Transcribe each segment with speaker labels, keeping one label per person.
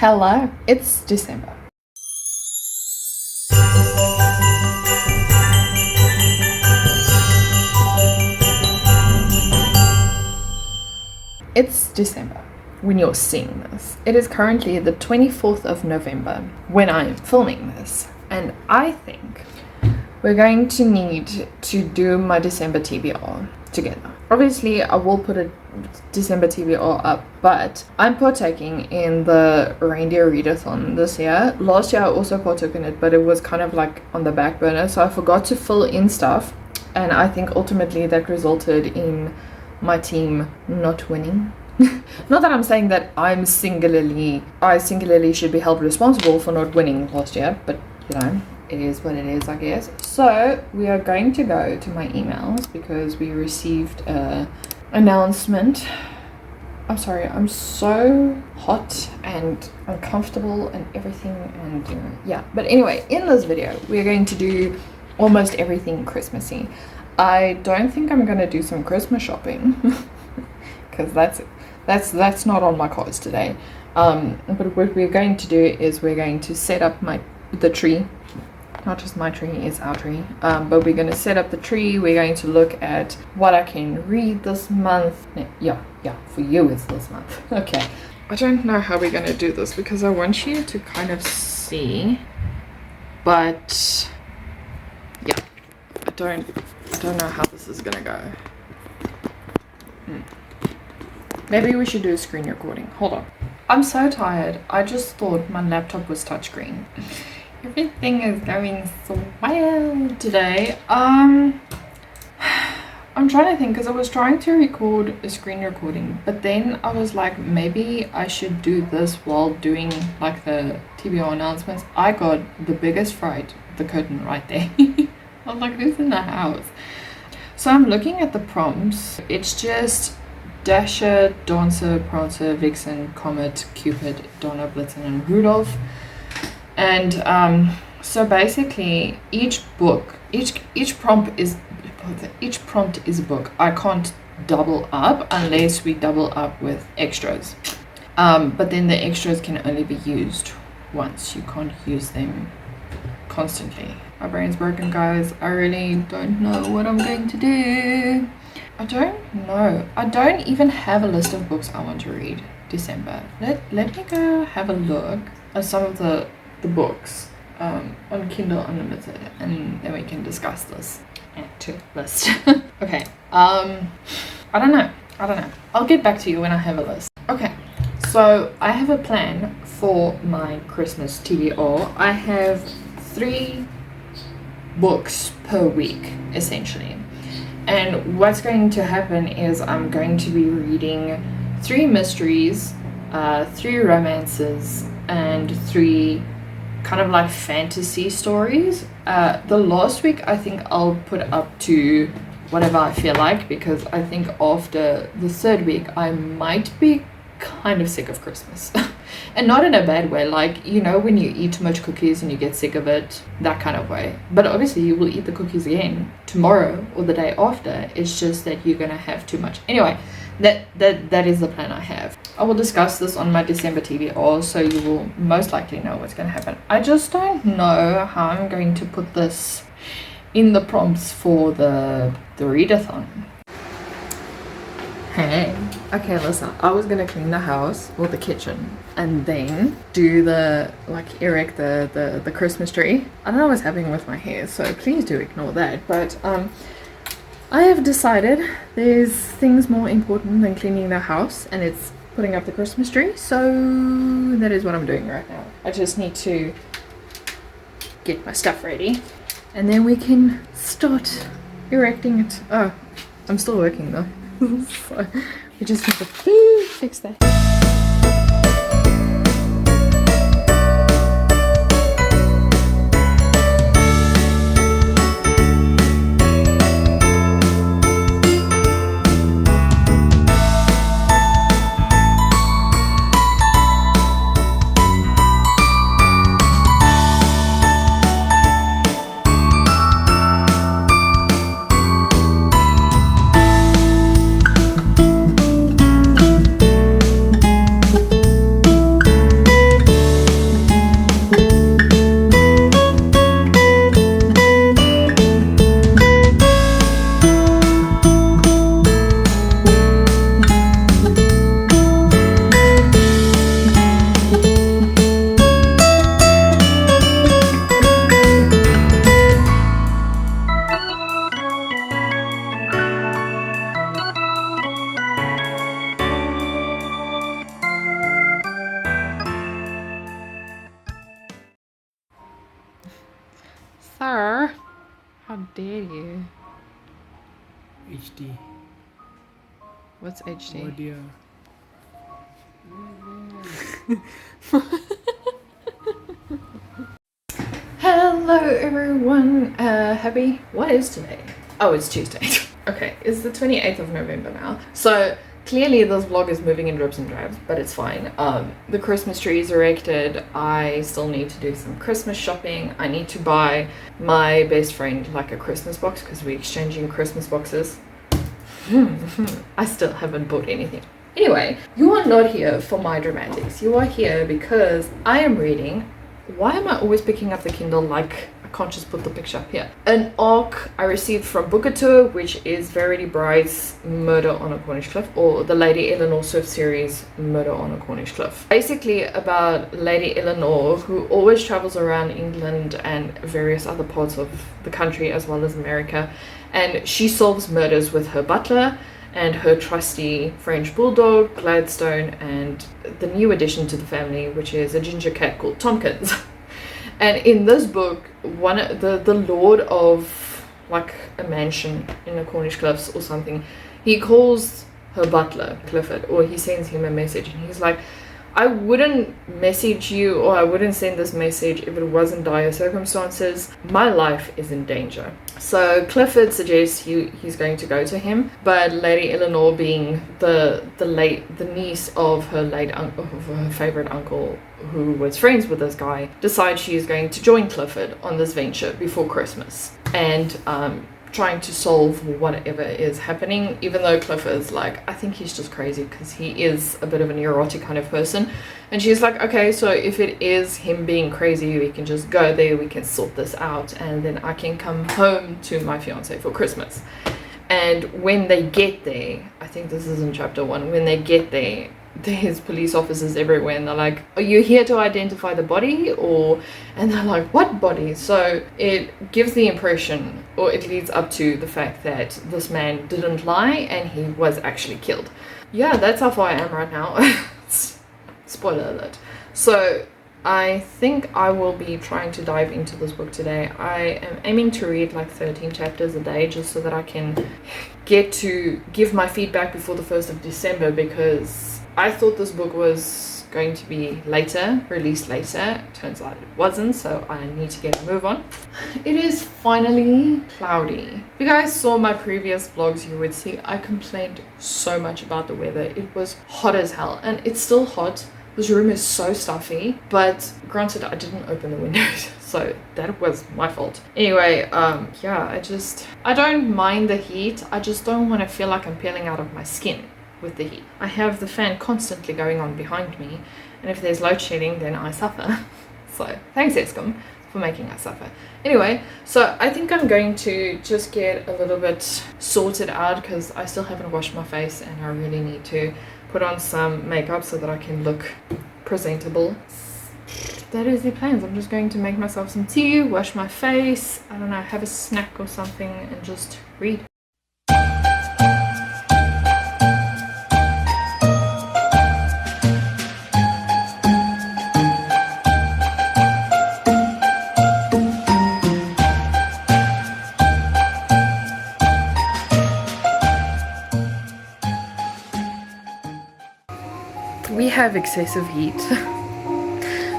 Speaker 1: Hello, it's December. It's December when you're seeing this. It is currently the 24th of November when I'm filming this, and I think we're going to need to do my December TBR together. Obviously, I will put a December TBR up, but I'm partaking in the reindeer readathon this year. Last year I also partook in it, but it was kind of like on the back burner, so I forgot to fill in stuff, and I think ultimately that resulted in my team not winning. Not that I'm saying that I singularly should be held responsible for not winning last year, but you know, it is what it is, I guess. So we are going to go to my emails because we received a announcement. I'm sorry, I'm so hot and uncomfortable and everything, and yeah. But anyway, in this video we are going to do almost everything Christmassy. I don't think I'm gonna do some Christmas shopping because that's not on my cards today. But what we're going to do is we're going to set up the tree. Not just my tree, it's our tree. But we're going to set up the tree. We're going to look at what I can read this month. Yeah, for you it's this month. Okay. I don't know how we're going to do this because I want you to kind of see. But yeah, I don't know how this is going to go. Maybe we should do a screen recording. Hold on. I'm so tired. I just thought my laptop was touchscreen. Everything is going so well today. I'm trying to think because I was trying to record a screen recording, but then I was like, maybe I should do this while doing like the TBR announcements. I got the biggest fright, the curtain right there. I was like, who's in the house? So I'm looking at the prompts. It's just Dasher, Dancer, Prancer, Vixen, Comet, Cupid, Donner, Blitzen, and Rudolph. And so basically each prompt is a book. I can't double up unless we double up with extras. But then the extras can only be used once. You can't use them constantly. My brain's broken, guys. I really don't know what I'm going to do. I don't know. I don't even have a list of books I want to read December. Let me go have a look at some of the books on Kindle Unlimited, and then we can discuss this to list. Okay. I don't know. I'll get back to you when I have a list. Okay. So I have a plan for my Christmas TBR. I have 3 books per week, essentially. And what's going to happen is I'm going to be reading 3 mysteries, 3 romances, and 3 kind of like fantasy stories. The last week I think I'll put up to whatever I feel like, because I think after the 3rd week I might be kind of sick of Christmas. And not in a bad way, like, you know, when you eat too much cookies and you get sick of it, that kind of way. But obviously you will eat the cookies again tomorrow or the day after. It's just that you're gonna have too much. Anyway, that is the plan I have. I will discuss this on my December TBR, so you will most likely know what's gonna happen. I just don't know how I'm going to put this in the prompts for the readathon. Hey. Okay, listen, I was gonna clean the house or the kitchen and then do erect the Christmas tree. I don't know what's happening with my hair, so please do ignore that. But I have decided there's things more important than cleaning the house, and it's putting up the Christmas tree. So that is what I'm doing right now. I just need to get my stuff ready, and then we can start erecting it. Oh, I'm still working though. So we just need to fix that. Sir, how dare you?
Speaker 2: HD.
Speaker 1: What's HD?
Speaker 2: Oh dear.
Speaker 1: Hello everyone, what is today? Oh, it's Tuesday. Okay, it's the 28th of November now. So clearly this vlog is moving in drips and drabs, but it's fine. The Christmas tree is erected. I still need to do some Christmas shopping. I need to buy my best friend like a Christmas box because we're exchanging Christmas boxes. I still haven't bought anything. Anyway, you are not here for my dramatics. You are here because I am reading. Why am I always picking up the Kindle like I can't just put the picture up here? An arc I received from Book Tour, which is Verity Bright's Murder on a Cornish Cliff, or the Lady Eleanor Swift series Murder on a Cornish Cliff. Basically about Lady Eleanor, who always travels around England and various other parts of the country as well as America, and she solves murders with her butler and her trusty French bulldog, Gladstone, and the new addition to the family, which is a ginger cat called Tompkins. And in this book, the lord of like a mansion in the Cornish Cliffs or something, he calls her butler, Clifford, or he sends him a message, and he's like, I wouldn't message you or I wouldn't send this message if it wasn't dire circumstances. My life is in danger. So Clifford suggests he's going to go to him, but Lady Eleanor, being the niece of her favorite uncle who was friends with this guy, decides she is going to join Clifford on this venture before Christmas and trying to solve whatever is happening, even though Clifford's like, I think he's just crazy because he is a bit of a neurotic kind of person. And she's like, okay, so if it is him being crazy, we can just go there, we can sort this out, and then I can come home to my fiance for Christmas. And when they get there, I think this is in chapter 1, when they get there, there's police officers everywhere, and they're like, are you here to identify the body? And they're like, what body? So it gives the impression, or it leads up to the fact that this man didn't lie and he was actually killed. Yeah, that's how far I am right now. Spoiler alert. So I think I will be trying to dive into this book today. I am aiming to read like 13 chapters a day just so that I can get to give my feedback before the 1st of December, because I thought this book was going to be released later. Turns out it wasn't, so I need to get a move on. It is finally cloudy. If you guys saw my previous vlogs, you would see I complained so much about the weather. It was hot as hell, and it's still hot. This room is so stuffy, but granted I didn't open the windows, so that was my fault. Anyway, yeah, I don't mind the heat. I just don't want to feel like I'm peeling out of my skin with the heat. I have the fan constantly going on behind me, and if there's load shedding, then I suffer. So thanks Eskom for making us suffer. Anyway, so I think I'm going to just get a little bit sorted out because I still haven't washed my face and I really need to put on some makeup so that I can look presentable. That is the plans. I'm just going to make myself some tea, wash my face, I don't know, have a snack or something, and just read. We have excessive heat.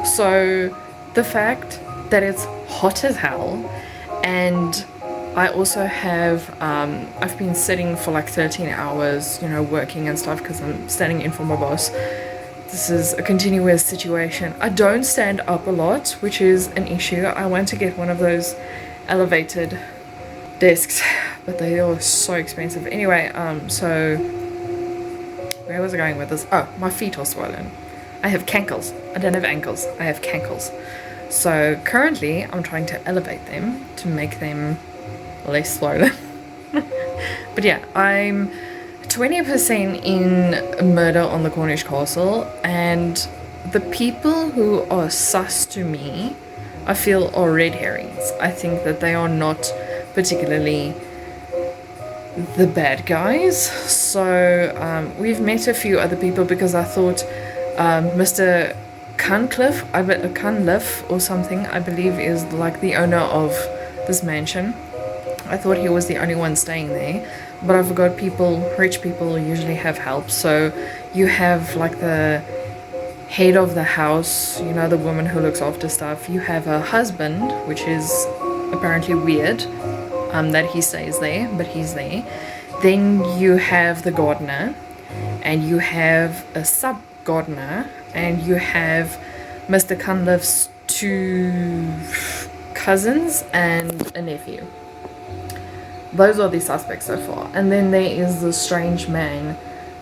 Speaker 1: So the fact that it's hot as hell, and I also have I've been sitting for like 13 hours, you know, working and stuff because I'm standing in for my boss. This is a continuous situation. I don't stand up a lot, which is an issue. I want to get one of those elevated desks, but they are so expensive. Anyway, so where was I going with this? Oh, my feet are swollen. I have cankles. I don't have ankles. I have cankles. So currently I'm trying to elevate them to make them less swollen. But yeah, I'm 20% in Murder on the Cornish Castle, and the people who are sus to me, I feel, are red herrings. I think that they are not particularly the bad guys. So we've met a few other people because I thought Mr. Cunliffe or something, I believe, is like the owner of this mansion. I thought he was the only one staying there, but I forgot rich people usually have help. So you have like the head of the house, you know, the woman who looks after stuff. You have a husband, which is apparently weird, that he stays there, but he's there. Then you have the gardener, and you have a sub gardener, and you have Mr. Cunliffe's 2 cousins and a nephew. Those are the suspects so far. And then there is the strange man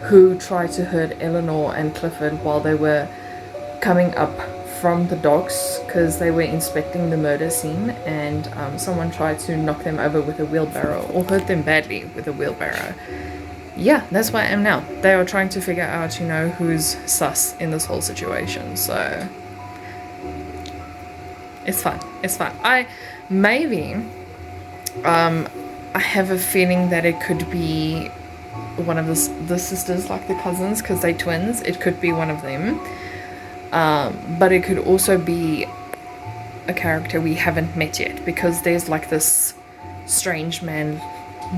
Speaker 1: who tried to hurt Eleanor and Clifford while they were coming up from the docks because they were inspecting the murder scene, and someone tried to knock them over with a wheelbarrow or hurt them badly with a wheelbarrow. Yeah, that's where I am now. They are trying to figure out, you know, who's sus in this whole situation. So it's fine. It's fine. I have a feeling that it could be one of the sisters, like the cousins, because they're twins. It could be one of them. But it could also be a character we haven't met yet, because there's like this strange man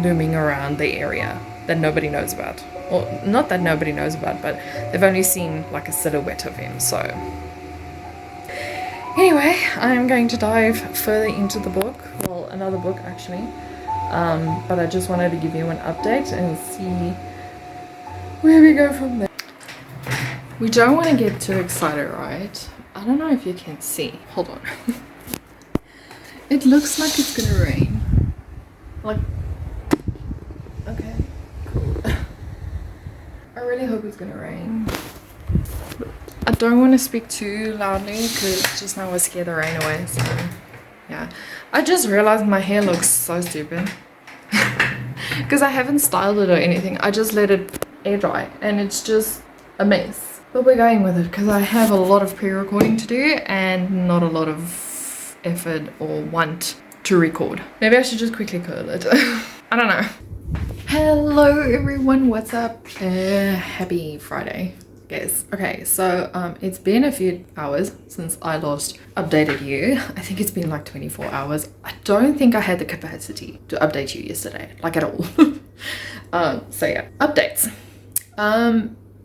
Speaker 1: looming around the area that nobody knows about. Or not that nobody knows about, but they've only seen like a silhouette of him. So anyway, I'm going to dive further into the book. Well, another book actually. But I just wanted to give you an update and see where we go from there. We don't want to get too excited, right? I don't know if you can see. Hold on. It looks like it's gonna rain. Like, okay, cool. I really hope it's gonna rain. I don't want to speak too loudly because just now I scared the rain away, so yeah. I just realized my hair looks so stupid. Because I haven't styled it or anything. I just let it air dry and it's just a mess. But we're going with it because I have a lot of pre-recording to do and not a lot of effort or want to record. Maybe I should just quickly curl it. I don't know. Hello everyone, what's up? Happy Friday, guys. Okay, so it's been a few hours since I last updated you. I think it's been like 24 hours. I don't think I had the capacity to update you yesterday, like at all. So yeah, updates.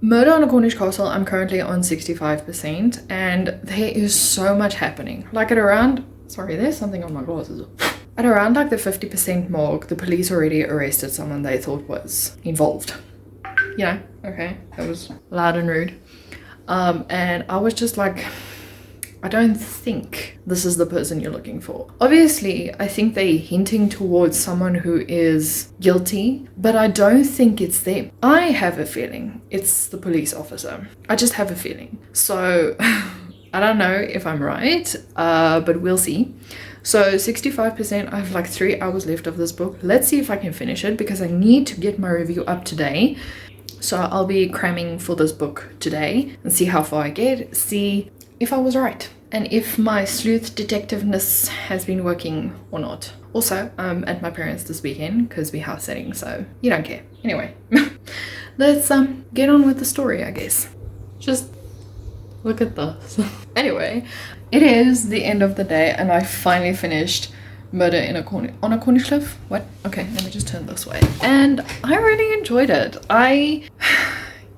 Speaker 1: Murder on a Cornish castle, I'm currently on 65%, and there is so much happening. Like at around, sorry, there's something on my glasses. At around like the 50% mark, the police already arrested someone they thought was involved. You know, okay, that was loud and rude. And I was just like, I don't think this is the person you're looking for. Obviously, I think they're hinting towards someone who is guilty, but I don't think it's them. I have a feeling it's the police officer. I just have a feeling. So I don't know if I'm right, but we'll see. So 65%, I have like 3 hours left of this book. Let's see if I can finish it because I need to get my review up today. So I'll be cramming for this book today and see how far I get, see if I was right and if my sleuth detectiveness has been working or not. Also, I'm at my parents this weekend because we're house sitting, so you don't care. Anyway, let's get on with the story, I guess. Just look at this. Anyway, it is the end of the day and I finally finished Murder on a Cornish cliff. What? Okay, let me just turn this way. And I really enjoyed it.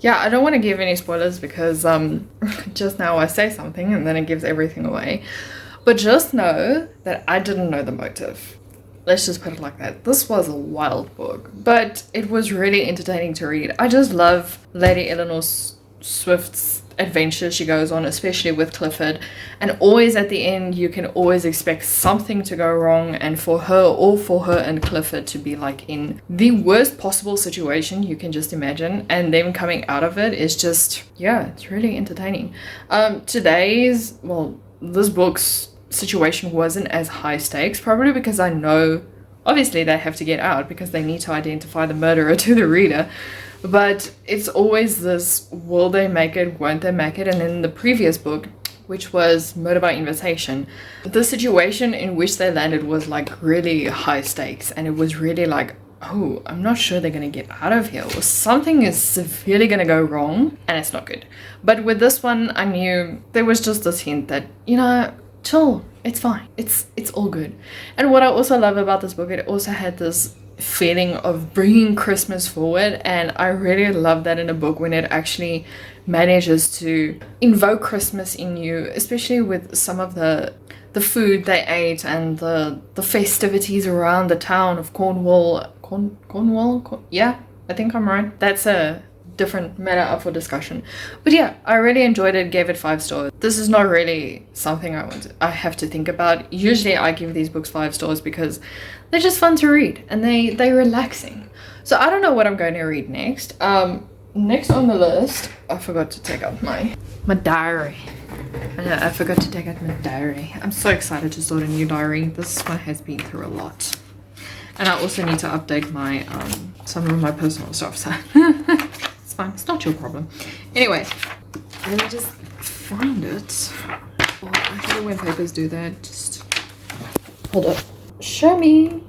Speaker 1: Yeah, I don't want to give any spoilers because just now I say something and then it gives everything away. But just know that I didn't know the motive. Let's just put it like that. This was a wild book, but it was really entertaining to read. I just love Lady Eleanor Swift's adventure she goes on, especially with Clifford, and always at the end you can always expect something to go wrong, and for her and Clifford to be like in the worst possible situation you can just imagine, and them coming out of it is just, yeah, it's really entertaining. This book's situation wasn't as high stakes, probably because I know obviously they have to get out because they need to identify the murderer to the reader. But it's always this, will they make it, won't they make it? And in the previous book, which was Murder by Invitation, the situation in which they landed was like really high stakes. And it was really like, oh, I'm not sure they're going to get out of here. Or something is severely going to go wrong and it's not good. But with this one, I knew there was just this hint that, you know, chill. It's fine. It's all good. And what I also love about this book, it also had this feeling of bringing Christmas forward, and I really love that in a book when it actually manages to invoke Christmas in you, especially with some of the food they ate and the festivities around the town of Cornwall. Yeah, I think I'm right. That's a different matter up for discussion. But yeah, I really enjoyed it, gave it 5 stars. This is not really something I have to think about. Usually I give these books 5 stars because they're just fun to read and they're relaxing. So I don't know what I'm going to read next. Next on the list, I forgot to take out my diary. I forgot to take out my diary. I'm so excited to start a new diary. This one has been through a lot. And I also need to update my some of my personal stuff, so it's fine. It's not your problem. Anyway, let me just find it. Oh, I hate it when papers do that. Just hold up. Show me.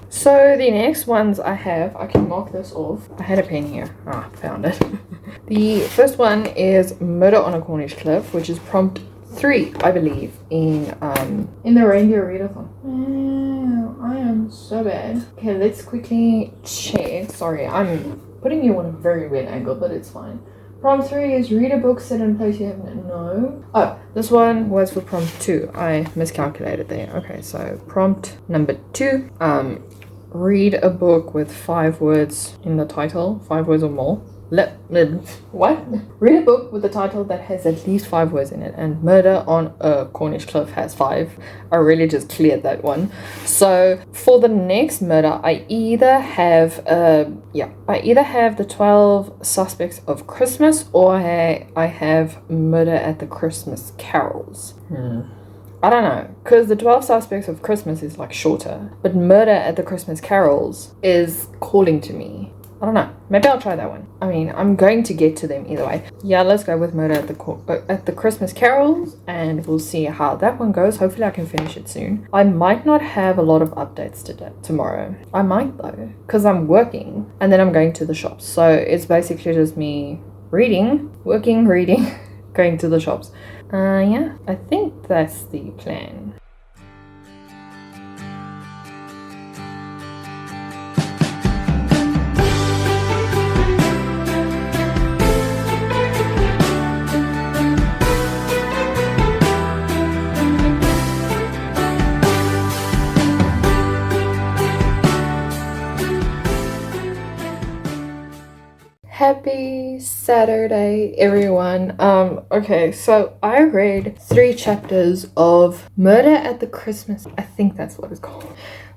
Speaker 1: So the next ones I have, I can mark this off. I had a pen here. Ah, found it. The first one is Murder on a Cornish Cliff, which is prompt 3, I believe, in the reindeer readathon. Oh, I am so bad. Okay, let's quickly check. Sorry, I'm putting you on a very weird angle, but it's fine. Prompt 3 is read a book set in a place you haven't know. Oh, this one was for prompt 2. I miscalculated there. Okay, so prompt number 2. Read a book with 5 words in the title, 5 words or more. What? Read a book with a title that has at least 5 words in it, and Murder on a Cornish Cliff has 5. I really just cleared that one. So for the next murder, I either have the 12 Suspects of Christmas, or I have Murder at the Christmas Carols. I don't know, because the 12 Suspects of Christmas is like shorter, but Murder at the Christmas Carols is calling to me. I don't know. Maybe I'll try that one. I mean, I'm going to get to them either way. Yeah, let's go with Murder at the Christmas Carols, and we'll see how that one goes. Hopefully I can finish it soon. I might not have a lot of updates tomorrow. I might though, because I'm working, and then I'm going to the shops. So it's basically just me reading, working, reading, going to the shops. Yeah, I think that's the plan. Happy Saturday, everyone. Okay, so I read 3 chapters of Murder at the Christmas. I think that's what it's called.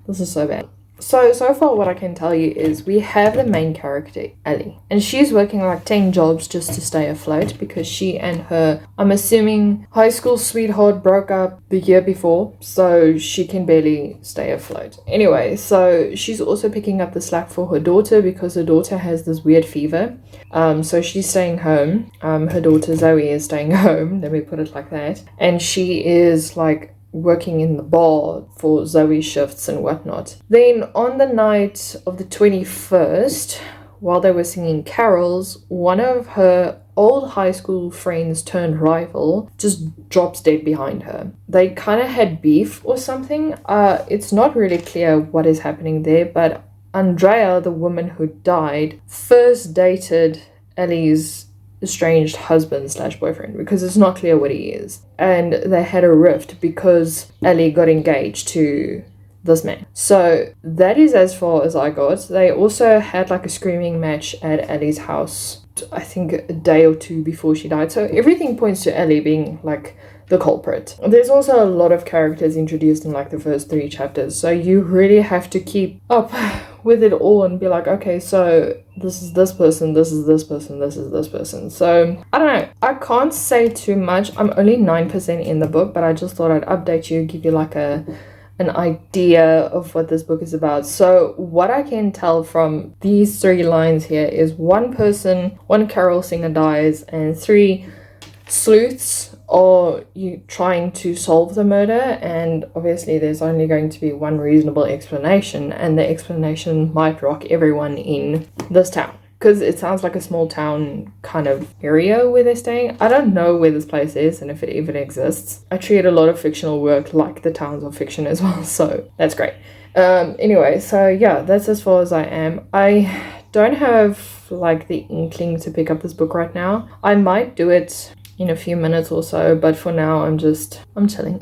Speaker 1: This is so bad. So far what I can tell you is we have the main character, Ellie, and she's working like 10 jobs just to stay afloat because she and her, I'm assuming, high school sweetheart broke up the year before, so she can barely stay afloat. Anyway, so she's also picking up the slack for her daughter because her daughter has this weird fever. So she's staying home. Her daughter Zoe is staying home, let me put it like that, and she is like working in the bar for Zoe's shifts and whatnot. Then on the night of the 21st, while they were singing carols, one of her old high school friends turned rival just drops dead behind her. They kind of had beef or something. It's not really clear what is happening there, but Andrea, the woman who died, first dated Ellie's estranged husband / boyfriend, because it's not clear what he is, and they had a rift because Ellie got engaged to this man. So that is as far as I got. They also had like a screaming match at Ellie's house, I think a day or 2 before she died, so everything points to Ellie being like the culprit. There's also a lot of characters introduced in like the first 3 chapters, so you really have to keep up with it all and be like, okay, so this is this person, this is this person, this is this person. So I don't know, I can't say too much. I'm only 9% in the book, but I just thought I'd update you, give you like an idea of what this book is about. So what I can tell from these 3 lines here is 1 person, 1 carol singer dies, and 3 sleuths are you trying to solve the murder, and obviously there's only going to be 1 reasonable explanation, and the explanation might rock everyone in this town because it sounds like a small town kind of area where they're staying. I don't know where this place is and if it even exists. I treat a lot of fictional work like the towns of fiction as well, so that's great. Anyway, so yeah, that's as far as I am. I don't have like the inkling to pick up this book right now. I might do it in a few minutes or so, but for now I'm chilling.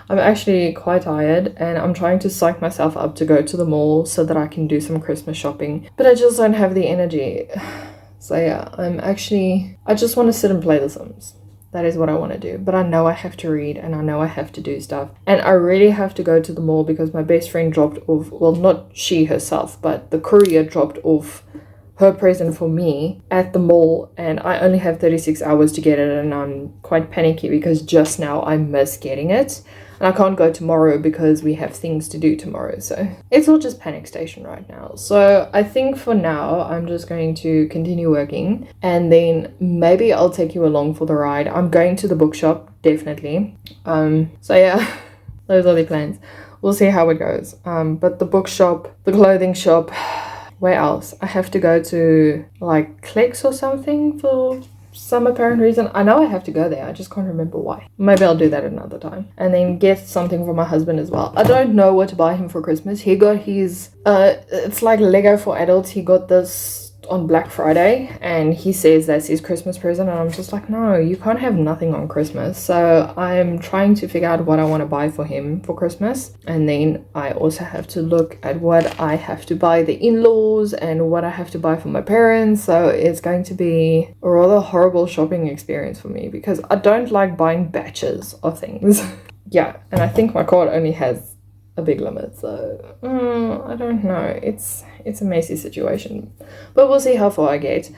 Speaker 1: I'm actually quite tired and I'm trying to psych myself up to go to the mall so that I can do some Christmas shopping, but I just don't have the energy. So yeah, I just want to sit and play The Sims. That is what I want to do. But I know I have to read and I know I have to do stuff. And I really have to go to the mall because my best friend dropped off, well, not she herself, but the courier dropped off her present for me at the mall, and I only have 36 hours to get it, and I'm quite panicky because just now I missed getting it. And I can't go tomorrow because we have things to do tomorrow. So it's all just panic station right now. So I think for now, I'm just going to continue working. And then maybe I'll take you along for the ride. I'm going to the bookshop, definitely. So yeah, those are the plans. We'll see how it goes. But the bookshop, the clothing shop, where else? I have to go to like Clicks or something for some apparent reason. I know I have to go there, I just can't remember why. Maybe I'll do that another time. And then get something for my husband as well. I don't know what to buy him for Christmas. He got his it's like Lego for adults. He got this on Black Friday and he says that's his Christmas present, and I'm just like, no, you can't have nothing on Christmas. So I'm trying to figure out what I want to buy for him for Christmas, and then I also have to look at what I have to buy the in-laws and what I have to buy for my parents. So it's going to be a rather horrible shopping experience for me because I don't like buying batches of things. Yeah, and I think my card only has a big limit, so I don't know. It's a messy situation, but we'll see how far I get.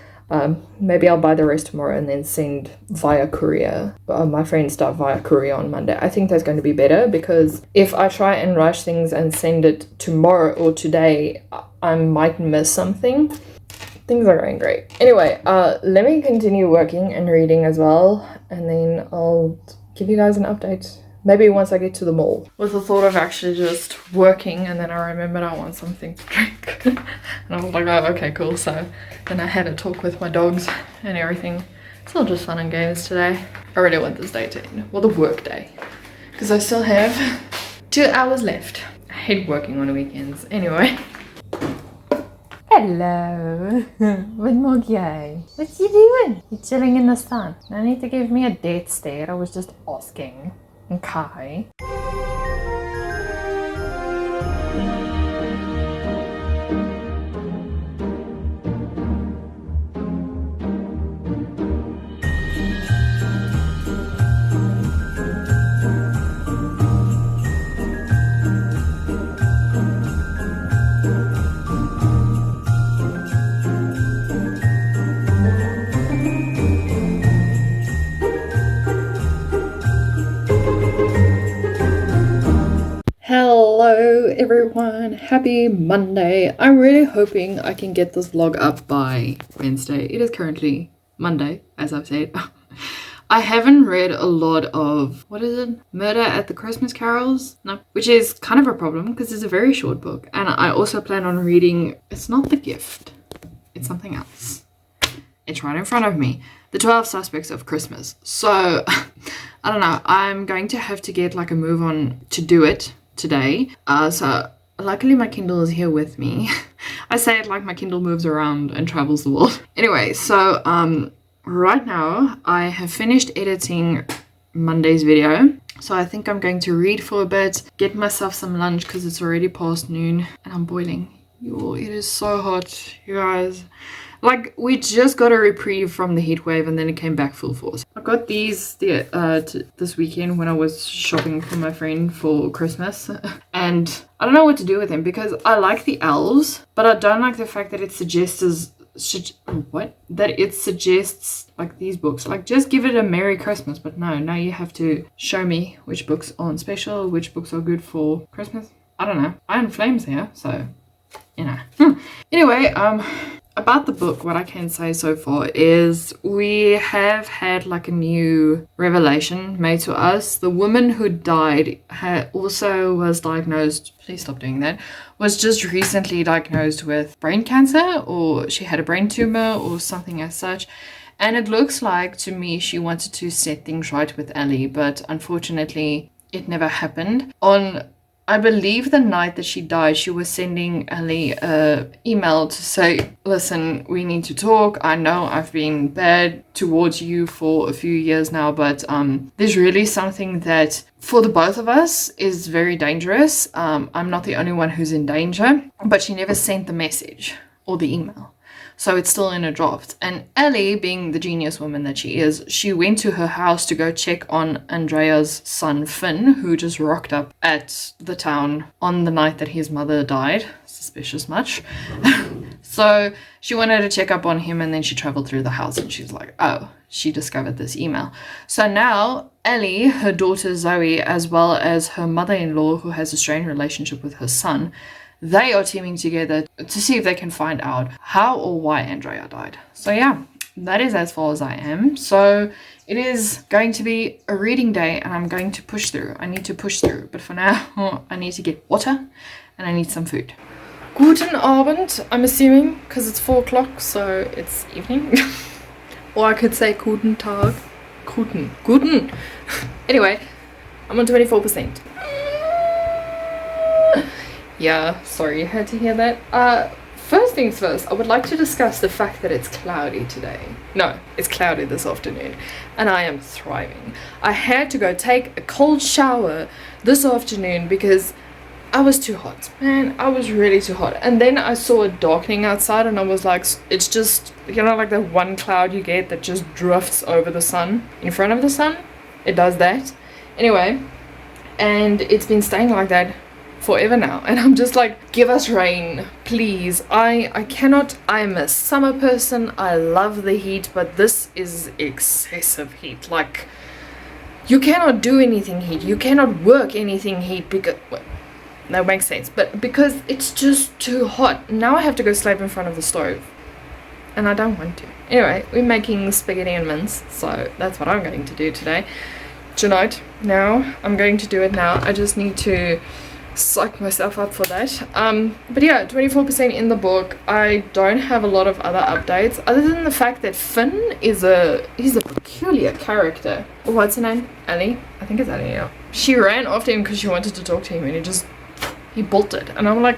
Speaker 1: Maybe I'll buy the rest tomorrow and then send via courier. My friends start via courier on Monday. I think that's going to be better because if I try and rush things and send it tomorrow or today, I might miss something. Things are going great. Anyway, let me continue working and reading as well, and then I'll give you guys an update. Maybe once I get to the mall. With the thought of actually just working, and then I remembered I want something to drink. And I was like, oh, okay, cool. So then I had a talk with my dogs and everything. It's all just fun and games today. I really want this day to end. Well, the work day. Because I still have 2 hours left. I hate working on weekends. Anyway. Hello. What more gay? What you doing? You're chilling in the sun. No need to give me a death stare. I was just asking. Okay. Hello everyone, happy Monday. I'm really hoping I can get this vlog up by Wednesday. It is currently Monday, as I've said. I haven't read a lot of, what is it? Murder at the Christmas Carols? No, which is kind of a problem because it's a very short book. And I also plan on reading, it's not The Gift, it's something else. It's right in front of me. The 12 Suspects of Christmas. So, I don't know, I'm going to have to get like a move on to do it today. So luckily my Kindle is here with me. I say it like my Kindle moves around and travels the world. Anyway, so right now I have finished editing Monday's video. So I think I'm going to read for a bit, get myself some lunch because it's already past noon and I'm boiling. Yo, it is so hot, you guys. Like, we just got a reprieve from the heat wave and then it came back full force. I got these this weekend when I was shopping for my friend for Christmas. And I don't know what to do with them because I like the elves, but I don't like the fact that it suggests like these books. Like, just give it a Merry Christmas. But no, now you have to show me which books are on special, which books are good for Christmas. I don't know. Iron Flame's here, so... you know. Anyway, about the book, what I can say so far is we have had like a new revelation made to us. The woman who died also was diagnosed, please stop doing that, was just recently diagnosed with brain cancer, or she had a brain tumor or something as such. And it looks like, to me, she wanted to set things right with Ellie, but unfortunately it never happened. On, I believe, the night that she died, she was sending Ellie an email to say, listen, we need to talk. I know I've been bad towards you for a few years now, but there's really something that for the both of us is very dangerous. I'm not the only one who's in danger, but she never sent the message or the email. So it's still in a draft. And Ellie, being the genius woman that she is, she went to her house to go check on Andrea's son Finn, who just rocked up at the town on the night that his mother died. Suspicious much. So she wanted to check up on him, and then she traveled through the house and she's like, oh, she discovered this email. So now Ellie, her daughter Zoe, as well as her mother-in-law, who has a strained relationship with her son, they are teaming together to see if they can find out how or why Andrea died. So yeah, that is as far as I am. So it is going to be a reading day, and I'm going to push through. I need to push through. But for now, I need to get water and I need some food. Guten Abend, I'm assuming, because it's 4 o'clock, so it's evening. Or I could say Guten Tag. Guten. Anyway, I'm on 24%. Yeah, sorry you had to hear that. First things first, I would like to discuss the fact that it's cloudy today. No, it's cloudy this afternoon, and I am thriving. I had to go take a cold shower this afternoon because I was too hot. Man, I was really too hot. And then I saw a darkening outside, and I was like, it's just, you know, like that one cloud you get that just drifts over the sun, in front of the sun? It does that. Anyway, and it's been staying like that forever now, and I'm just like, give us rain, please. I cannot. I'm a summer person. I love the heat, but this is excessive heat. Like, you cannot do anything heat, you cannot work anything heat, because, well, that makes sense, but because it's just too hot. Now I have to go sleep in front of the stove, and I don't want to. Anyway, we're making spaghetti and mince, so that's what I'm going to do today. Tonight, now I'm going to do it now. I just need to psych myself up for that. But yeah, 24% in the book. I don't have a lot of other updates other than the fact that Finn he's a peculiar character. What's her name? Ellie? I think it's Ellie, yeah. She ran after him because she wanted to talk to him, and he bolted. And I'm like,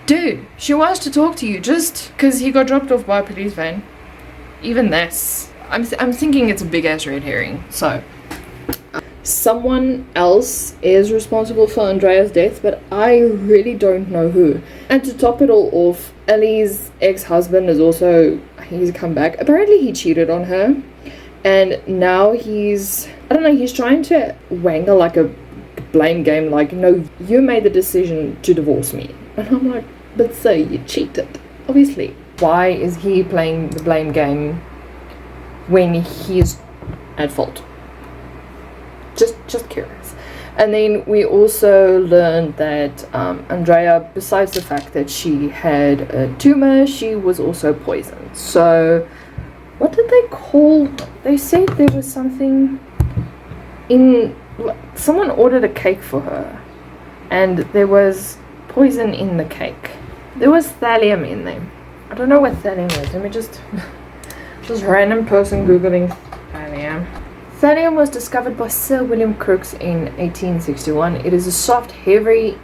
Speaker 1: dude, she wants to talk to you just because he got dropped off by a police van. Even this, I'm thinking it's a big ass red herring. So someone else is responsible for Andrea's death, but I really don't know who. And to top it all off, Ellie's ex-husband he's come back. Apparently he cheated on her, and now he's trying to wangle like a blame game, like, no, you made the decision to divorce me. And I'm like, but so you cheated, obviously. Why is he playing the blame game when he's at fault? Just curious. And then we also learned that Andrea, besides the fact that she had a tumor, she was also poisoned. So what did they call, they said there was something in, someone ordered a cake for her, and there was poison in the cake. There was thallium in there. I don't know what thallium is. Let me just random person googling thallium. Thallium was discovered by Sir William Crookes in 1861. It is a soft, heavy,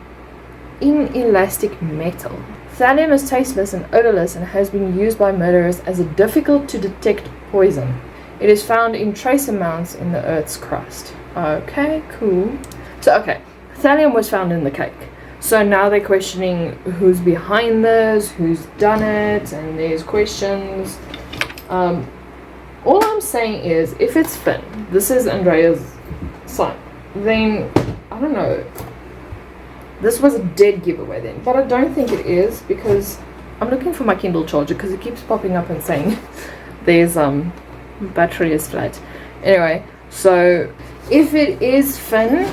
Speaker 1: inelastic metal. Thallium is tasteless and odorless and has been used by murderers as a difficult to detect poison. It is found in trace amounts in the Earth's crust. Okay, cool. So, okay, thallium was found in the cake. So now they're questioning who's behind this, who's done it, and there's questions. All I'm saying is, if it's Finn, this is Andrea's son, then, I don't know, this was a dead giveaway then. But I don't think it is, because I'm looking for my Kindle charger, because it keeps popping up and saying there's, battery is flat. Anyway, so if it is Finn,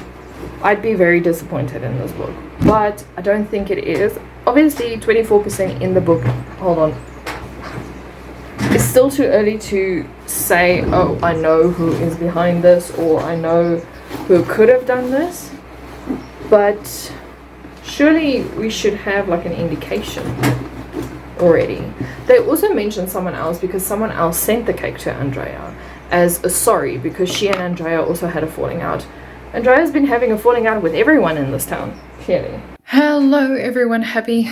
Speaker 1: I'd be very disappointed in this book. But I don't think it is. Obviously, 24% in the book. Hold on. It's still too early to say, oh, I know who is behind this, or I know who could have done this, but surely we should have like an indication already. They also mentioned someone else, because someone else sent the cake to Andrea as a sorry, because she and Andrea also had a falling out. Andrea's been having a falling out with everyone in this town, clearly. Hello everyone, happy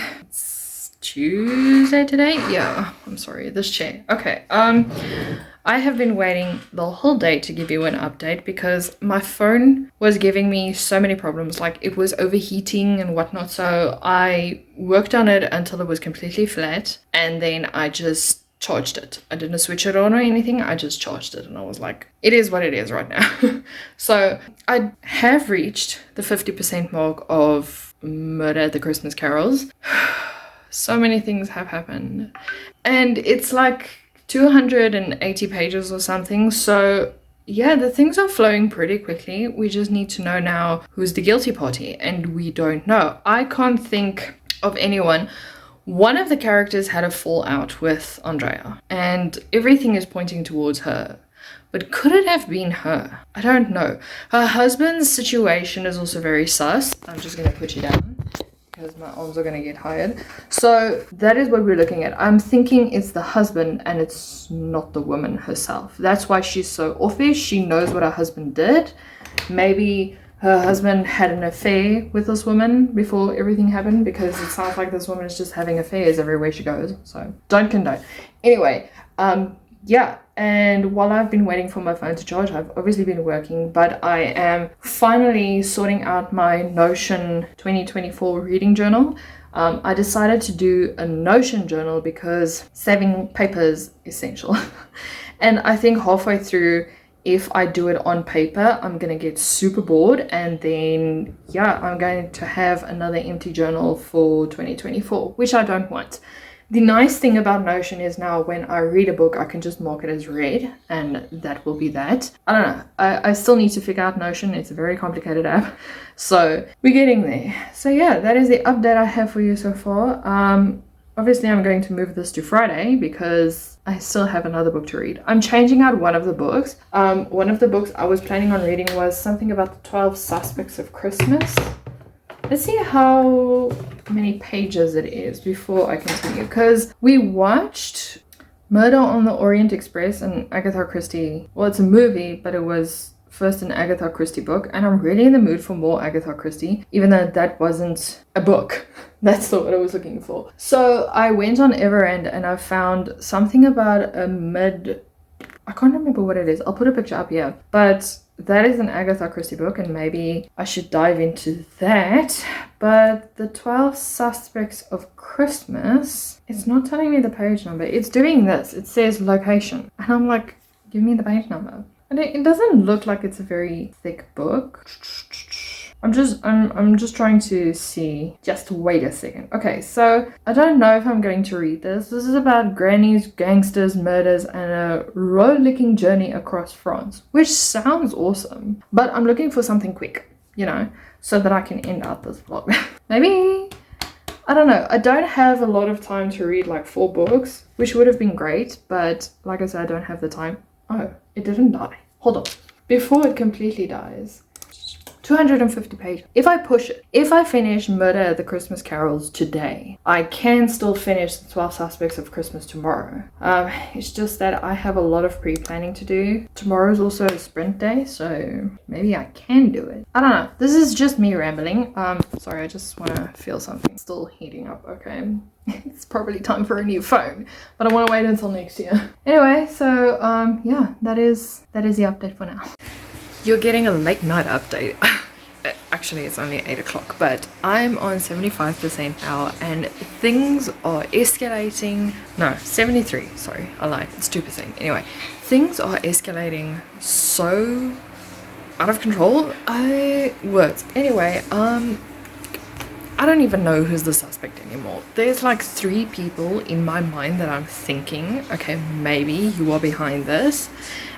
Speaker 1: Tuesday today. Yeah, I'm sorry, this chair. Okay, I have been waiting the whole day to give you an update because my phone was giving me so many problems, like it was overheating and whatnot. So I worked on it until it was completely flat, and then I just charged it. I didn't switch it on or anything, I just charged it, and I was like, it is what it is right now. So I have reached the 50% mark of Murder at the Christmas Carols. So many things have happened, and it's like 280 pages or something. So yeah, the things are flowing pretty quickly. We just need to know now who's the guilty party, and we don't know. I can't think of anyone. One of the characters had a fallout with Andrea, and everything is pointing towards her. But could it have been her? I don't know. Her husband's situation is also very sus. I'm just going to put you down because my arms are going to get tired. So that is what we're looking at. I'm thinking it's the husband and it's not the woman herself. That's why she's so offish. She knows what her husband did. Maybe her husband had an affair with this woman before everything happened, because it sounds like this woman is just having affairs everywhere she goes. So don't condone. Anyway, yeah, and while I've been waiting for my phone to charge, I've obviously been working, but I am finally sorting out my Notion 2024 reading journal. I decided to do a Notion journal because saving paper is essential. And I think halfway through, if I do it on paper, I'm going to get super bored, and then, yeah, I'm going to have another empty journal for 2024, which I don't want. The nice thing about Notion is now when I read a book, I can just mark it as read, and that will be that. I don't know. I still need to figure out Notion. It's a very complicated app. So we're getting there. So yeah, that is the update I have for you so far. Obviously, I'm going to move this to Friday because I still have another book to read. I'm changing out one of the books. One of the books I was planning on reading was something about the 12 Suspects of Christmas. Let's see how many pages it is before I continue, because we watched Murder on the Orient Express and Agatha Christie. Well, it's a movie, but it was first an Agatha Christie book, and I'm really in the mood for more Agatha Christie, even though that wasn't a book. That's not what I was looking for. So I went on Everend and I found something about I can't remember what it is. I'll put a picture up here, but that is an Agatha Christie book, and maybe I should dive into that. But the 12 Suspects of Christmas, it's not telling me the page number. It's doing this. It says location, and I'm like, give me the page number. And it doesn't look like it's a very thick book. I'm just trying to see. Just wait a second. Okay, so I don't know if I'm going to read this. This is about grannies, gangsters, murders, and a road-licking journey across France, which sounds awesome. But I'm looking for something quick, you know, so that I can end out this vlog. Maybe, I don't know. I don't have a lot of time to read like 4 books, which would have been great. But like I said, I don't have the time. Oh, it didn't die. Hold on. Before it completely dies. 250 pages. If I push it, if I finish Murder at the Christmas Carols today, I can still finish the 12 Suspects of Christmas tomorrow. It's just that I have a lot of pre-planning to do. Tomorrow's also a sprint day, so maybe I can do it. I don't know. This is just me rambling. Sorry, I just want to feel something. Still heating up, okay? It's probably time for a new phone, but I want to wait until next year. Anyway, so yeah, that is the update for now. You're getting a late night update. Actually, it's only 8 o'clock, but I'm on 75% now, and things are escalating. No, 73. Sorry, I lied. It's 2%. Anyway, things are escalating so out of control. Words. Anyway, I don't even know who's the suspect anymore. There's like 3 people in my mind that I'm thinking, okay, maybe you are behind this.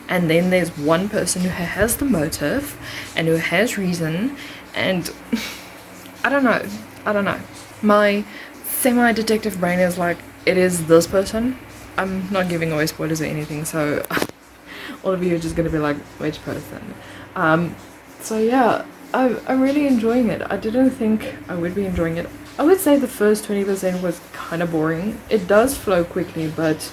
Speaker 1: And then there's one person who has the motive and who has reason, and I don't know. My semi-detective brain is like, it is this person, I'm not giving away spoilers or anything, so all of you are just gonna be like, which person? So yeah, I'm really enjoying it. I didn't think I would be enjoying it. I would say the first 20% was kind of boring. It does flow quickly, but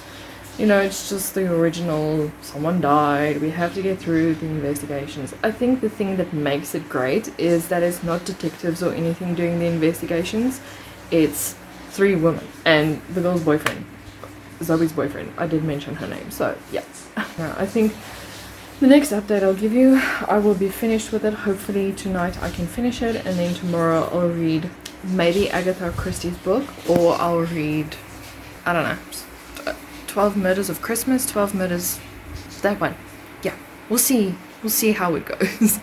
Speaker 1: you know, it's just the original, someone died, we have to get through the investigations. I think the thing that makes it great is that it's not detectives or anything doing the investigations. It's 3 women and the girl's boyfriend, Zoe's boyfriend. I did mention her name, so yeah. I think the next update I'll give you, I will be finished with it. Hopefully tonight I can finish it, and then tomorrow I'll read maybe Agatha Christie's book, or I'll read, I don't know, 12 Murders of Christmas, 12 Murders, that one. Yeah, we'll see how it goes.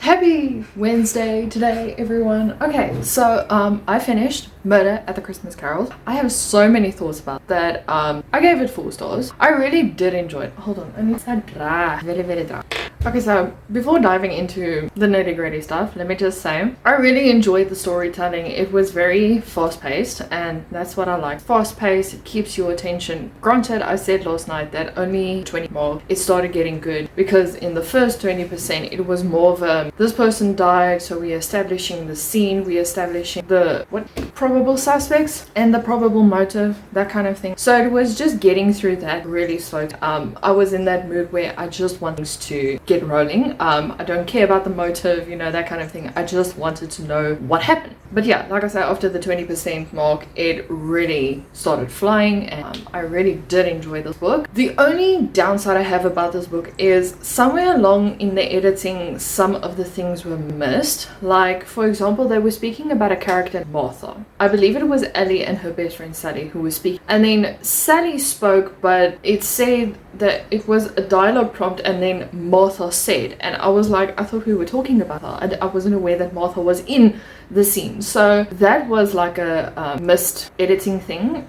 Speaker 1: Happy Wednesday today, everyone. Okay, so I finished Murder at the Christmas Carol. I have so many thoughts about that. I gave it 4 stars. I really did enjoy it. Hold on, I need to dry. Very dry. Okay, so before diving into the nitty-gritty stuff, let me just say I really enjoyed the storytelling. It was very fast-paced, and that's what I like. Fast-paced, it keeps your attention. Granted, I said last night that only 20 more it started getting good, because in the first 20% it was more of a, this person died, so we're establishing the scene, we're establishing the probable suspects and the probable motive, that kind of thing. So it was just getting through that really slow. I was in that mood where I just want things to get rolling. I don't care about the motive, you know, that kind of thing. I just wanted to know what happened. But yeah, like I said, after the 20% mark, it really started flying, and I really did enjoy this book. The only downside I have about this book is somewhere along in the editing, some of the things were missed. Like, for example, they were speaking about a character, Martha. I believe it was Ellie and her best friend Sally who was speaking. And then Sally spoke, but it said that it was a dialogue prompt, and then Martha said, and I was like, I thought we were talking about her. I wasn't aware that Martha was in the scene. So that was like a missed editing thing,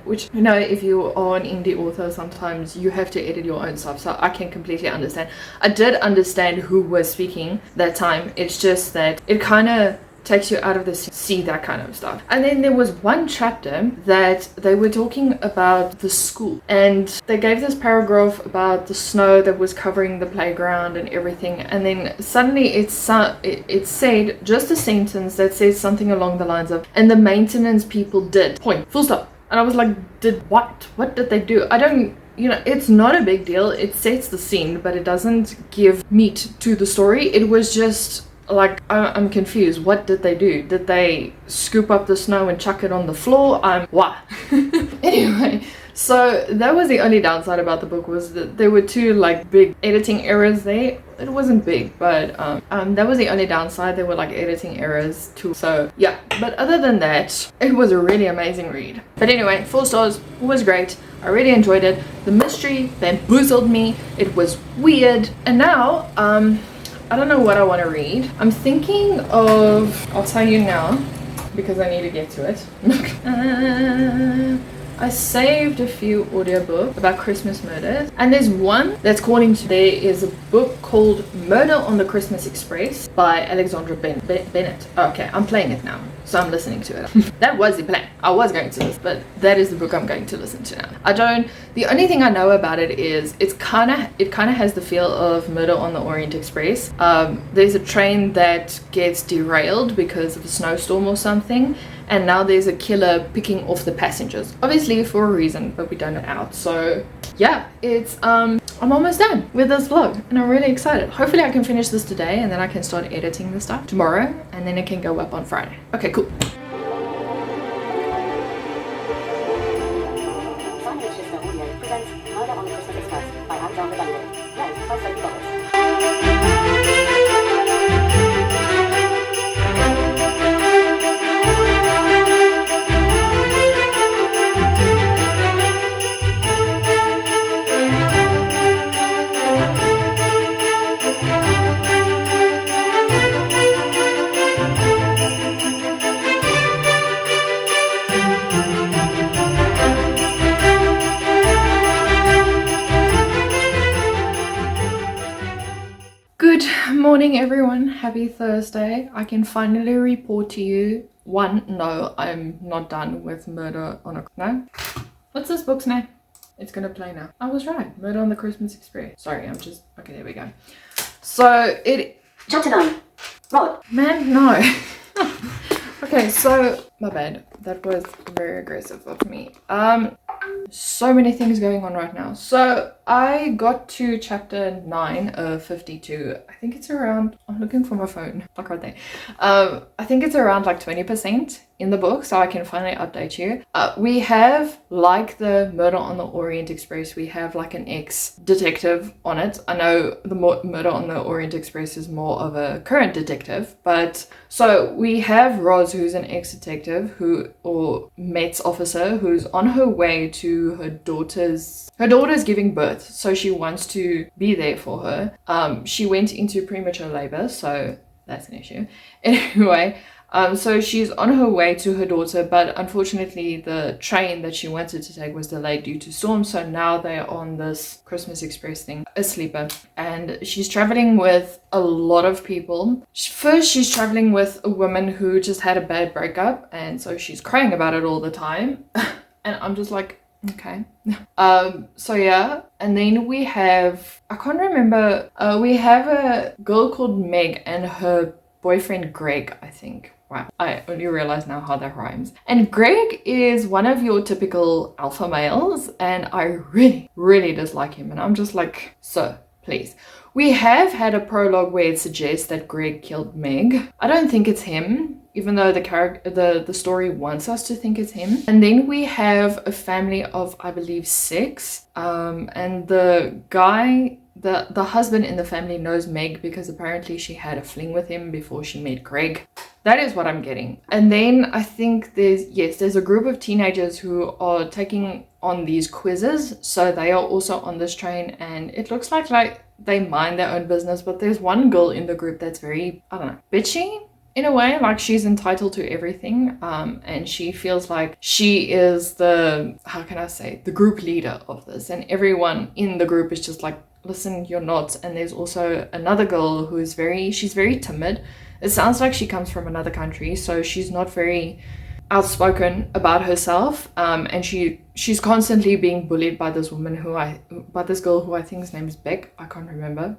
Speaker 1: which, you know, if you are an indie author, sometimes you have to edit your own stuff, so I can completely understand. I did understand who was speaking that time. It's just that it kind of takes you out of the sea, that kind of stuff. And then there was one chapter that they were talking about the school, and they gave this paragraph about the snow that was covering the playground and everything, and then suddenly it said just a sentence that says something along the lines of, and the maintenance people did, point, full stop. And I was like, did what did they do? I don't, you know, it's not a big deal. It sets the scene, but it doesn't give meat to the story. It was just like, I'm confused. What did they do? Did they scoop up the snow and chuck it on the floor? What? Anyway, so that was the only downside about the book, was that there were 2 like big editing errors there. It wasn't big, but that was the only downside. There were like editing errors too. So yeah, but other than that, it was a really amazing read. But anyway, 4 stars. It was great. I really enjoyed it. The mystery bamboozled me. It was weird. And now I don't know what I want to read. I'm thinking of, I'll tell you now because I need to get to it. I saved a few audiobooks about Christmas murders, and there's one that's calling to, there is a book called Murder on the Christmas Express by Alexandra Bennett. Okay, I'm playing it now, so I'm listening to it. That was the plan. I was going to listen, but that is the book I'm going to listen to now. The only thing I know about it is it kind of has the feel of Murder on the Orient Express. There's a train that gets derailed because of a snowstorm or something, and now there's a killer picking off the passengers, obviously for a reason, but we don't know how. So yeah, it's I'm almost done with this vlog, and I'm really excited. Hopefully I can finish this today, and then I can start editing the stuff tomorrow, and then it can go up on Friday. Okay, cool. Murder on the Christmas Express by Alexandra Benedict. Read by Sophie Roberts. morning, everyone. Happy Thursday. I can finally report to you. One, no, I'm not done with Murder on a... No? What's this book's name? It's gonna play now. I was right. Murder on the Christmas Express. Sorry, I'm just... Okay, there we go. So, it...
Speaker 2: Chapter 9. Rod.
Speaker 1: Man, no. Okay, so... My bad. That was very aggressive of me. So many things going on right now. So I got to chapter 9 of 52. I think it's around, I'm looking for my phone, like right there. I think it's around like 20% in the book, so I can finally update you. We have, like the Murder on the Orient Express, we have like an ex-detective on it. I know the Murder on the Orient Express is more of a current detective, but so we have Roz, who's an ex-detective or Met's officer, who's on her way to her daughter's giving birth, so she wants to be there for her. She went into premature labor, so that's an issue. Anyway, so she's on her way to her daughter, but unfortunately the train that she wanted to take was delayed due to storm, so now they're on this Christmas Express thing, a sleeper, and she's traveling with a lot of people. First, she's traveling with a woman who just had a bad breakup, and so she's crying about it all the time. And I'm just like, okay. So yeah, and then we have, I can't remember, we have a girl called Meg and her boyfriend Greg, I think. Wow, I only realize now how that rhymes. And Greg is one of your typical alpha males, and I really, really dislike him. And I'm just like, sir, please. We have had a prologue where it suggests that Greg killed Meg. I don't think it's him, even though the story wants us to think it's him. And then we have a family of, I believe, 6. And the guy, the husband in the family knows Meg because apparently she had a fling with him before she met Greg. That is what I'm getting. And then I think there's a group of teenagers who are taking on these quizzes. So they are also on this train, and it looks like they mind their own business. But there's one girl in the group that's very, I don't know, bitchy in a way, like she's entitled to everything. And she feels like she is the, how can I say, the group leader of this. And everyone in the group is just like, listen, you're not. And there's also another girl who is she's very timid. It sounds like she comes from another country, so she's not very outspoken about herself, and she's constantly being bullied by this girl who I think his name is Beck. I can't remember.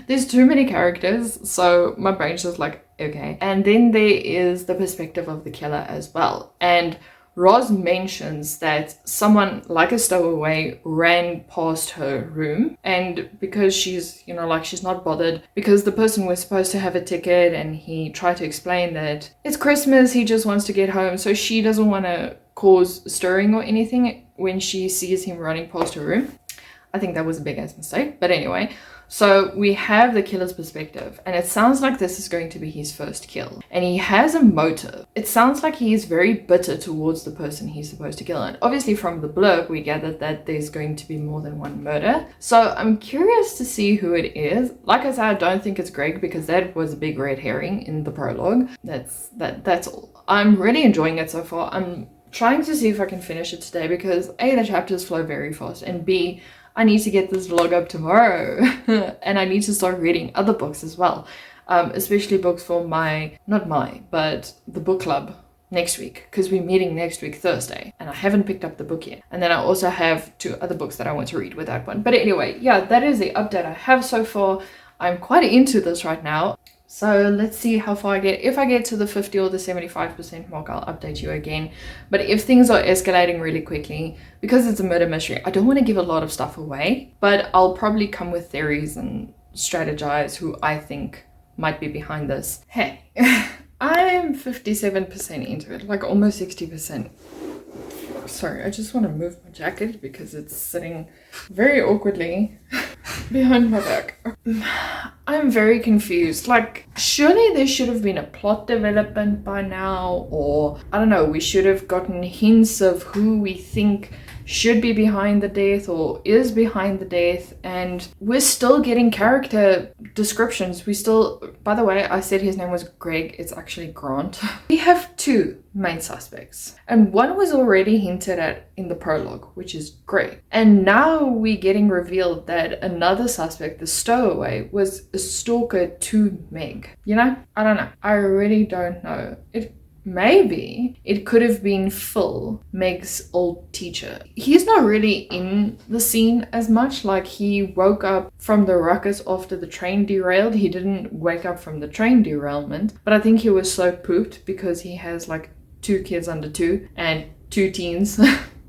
Speaker 1: There's too many characters, so my brain's just like, okay. And then there is the perspective of the killer as well, and Roz mentions that someone like a stowaway ran past her room, and because she's, she's not bothered, because the person was supposed to have a ticket, and he tried to explain that it's Christmas, he just wants to get home, so she doesn't want to cause stirring or anything when she sees him running past her room. I think that was a big ass mistake, but anyway. So we have the killer's perspective, and it sounds like this is going to be his first kill. And he has a motive. It sounds like he is very bitter towards the person he's supposed to kill. And obviously from the blurb, we gathered that there's going to be more than one murder. So I'm curious to see who it is. Like I said, I don't think it's Greg, because that was a big red herring in the prologue. That's all. I'm really enjoying it so far. I'm trying to see if I can finish it today, because A, the chapters flow very fast, and B, I need to get this vlog up tomorrow. And I need to start reading other books as well. Especially books for but the book club next week. Because we're meeting next week, Thursday. And I haven't picked up the book yet. And then I also have 2 other books that I want to read with that one. But anyway, yeah, that is the update I have so far. I'm quite into this right now. So let's see how far I get. If I get to the 50 or the 75% mark, I'll update you again. But if things are escalating really quickly, because it's a murder mystery, I don't want to give a lot of stuff away, but I'll probably come with theories and strategize who I think might be behind this. Hey, I'm 57% into it, like almost 60%. Sorry, I just want to move my jacket because it's sitting very awkwardly behind my back. I'm very confused. Like, surely there should have been a plot development by now, or I don't know, we should have gotten hints of who we think should be behind the death or is behind the death, and we're still getting character descriptions. We still, by the way, I said his name was Greg, it's actually Grant. We have two main suspects, and one was already hinted at in the prologue, which is Greg, and now we're getting revealed that another suspect, the stowaway, was a stalker to Meg. You know, I don't know, I really don't know. Maybe it could have been Phil, Meg's old teacher. He's not really in the scene as much. Like, he woke up from the ruckus after the train derailed. He didn't wake up from the train derailment, but I think he was so pooped because he has like 2 kids under 2 and 2 teens.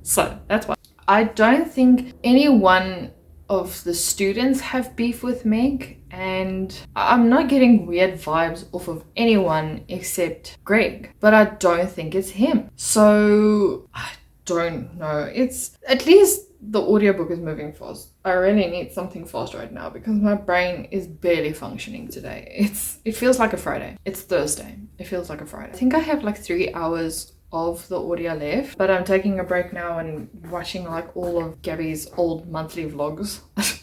Speaker 1: So that's why. I don't think anyone of the students have beef with Meg, and I'm not getting weird vibes off of anyone except Greg, but I don't think it's him. So I don't know. It's, at least the audiobook is moving fast. I really need something fast right now because my brain is barely functioning today. It feels like a Friday. It's Thursday. It feels like a Friday. I think I have like 3 hours of the audio left, but I'm taking a break now and watching like all of Gabby's old monthly vlogs.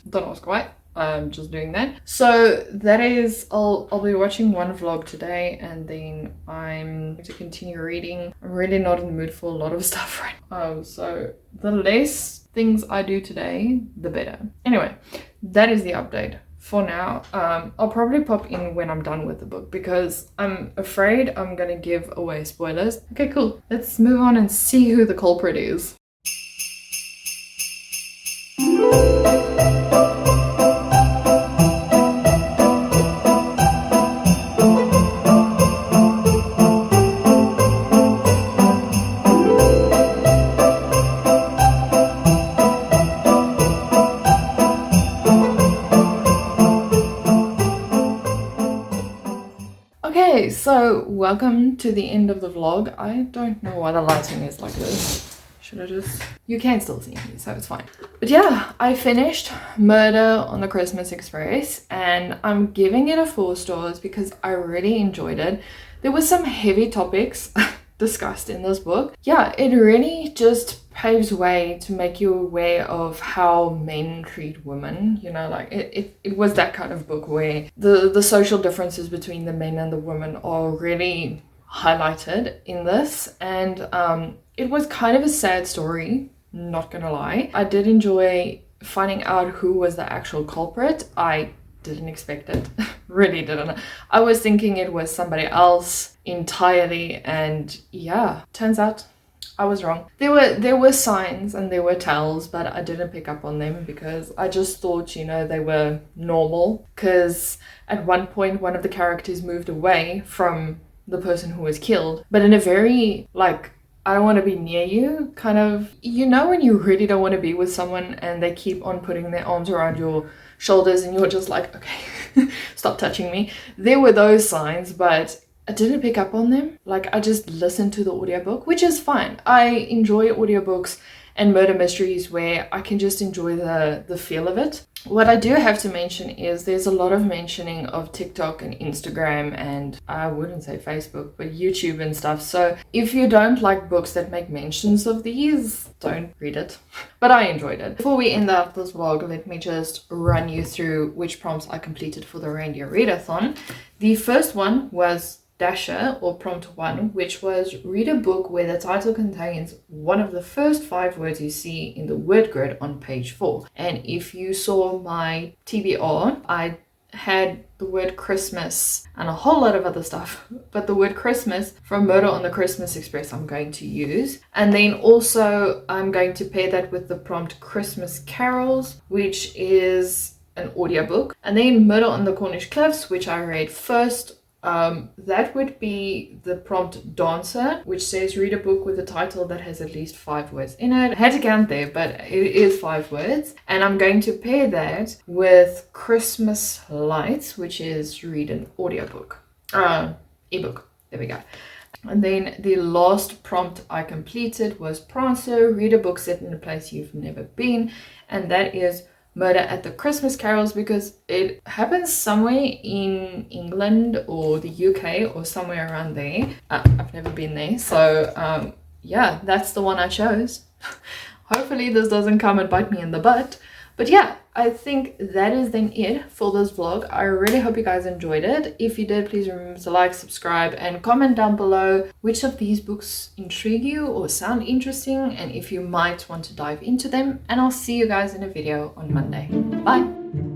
Speaker 1: Don't ask why, I'm just doing that. So that is, I'll be watching one vlog today, and then I'm going to continue reading. I'm really not in the mood for a lot of stuff right now, so the less things I do today, the better. Anyway, that is the update for now. I'll probably pop in when I'm done with the book because I'm afraid I'm gonna give away spoilers. Okay, cool. Let's move on and see who the culprit is. Okay, so welcome to the end of the vlog. I don't know why the lighting is like this. Should I just... You can still see me, so it's fine. But yeah, I finished Murder on the Christmas Express, and I'm giving it a 4 stars because I really enjoyed it. There were some heavy topics discussed in this book. Yeah, it really just paves way to make you aware of how men treat women. You know, like it was that kind of book where the social differences between the men and the women are really highlighted in this, and it was kind of a sad story, not gonna lie. I did enjoy finding out who was the actual culprit. I didn't expect it. Really didn't. I was thinking it was somebody else entirely, and yeah, turns out I was wrong. There were signs and there were tells, but I didn't pick up on them because I just thought, you know, they were normal, because at one point one of the characters moved away from the person who was killed, but in a very like, I don't want to be near you kind of, you know, when you really don't want to be with someone and they keep on putting their arms around your shoulders and you're just like, okay, stop touching me. There were those signs, but I didn't pick up on them. Like, I just listened to the audiobook, which is fine. I enjoy audiobooks and murder mysteries where I can just enjoy the feel of it. What I do have to mention is there's a lot of mentioning of TikTok and Instagram and I wouldn't say Facebook, but YouTube and stuff. So if you don't like books that make mentions of these, don't read it. But I enjoyed it. Before we end up this vlog, let me just run you through which prompts I completed for the Reindeer Readathon. The first one was Dasher, or prompt 1, which was read a book where the title contains one of the first 5 words you see in the word grid on page 4. And if you saw my TBR, I had the word Christmas and a whole lot of other stuff, but the word Christmas from Murder on the Christmas Express I'm going to use. And then also I'm going to pair that with the prompt Christmas Carols, which is an audiobook. And then Murder on the Cornish Cliffs, which I read first. That would be the prompt Dancer, which says read a book with a title that has at least 5 words in it. I had to count there, but it is 5 words. And I'm going to pair that with Christmas Lights, which is read an audiobook. Ebook. There we go. And then the last prompt I completed was Prancer, read a book set in a place you've never been. And that is Murder at the Christmas Carols, because it happens somewhere in England or the UK or somewhere around there. I've never been there, so yeah, that's the one I chose. Hopefully this doesn't come and bite me in the butt. But yeah, I think that is then it for this vlog. I really hope you guys enjoyed it. If you did, please remember to like, subscribe, and comment down below which of these books intrigue you or sound interesting, and if you might want to dive into them. And I'll see you guys in a video on Monday. Bye!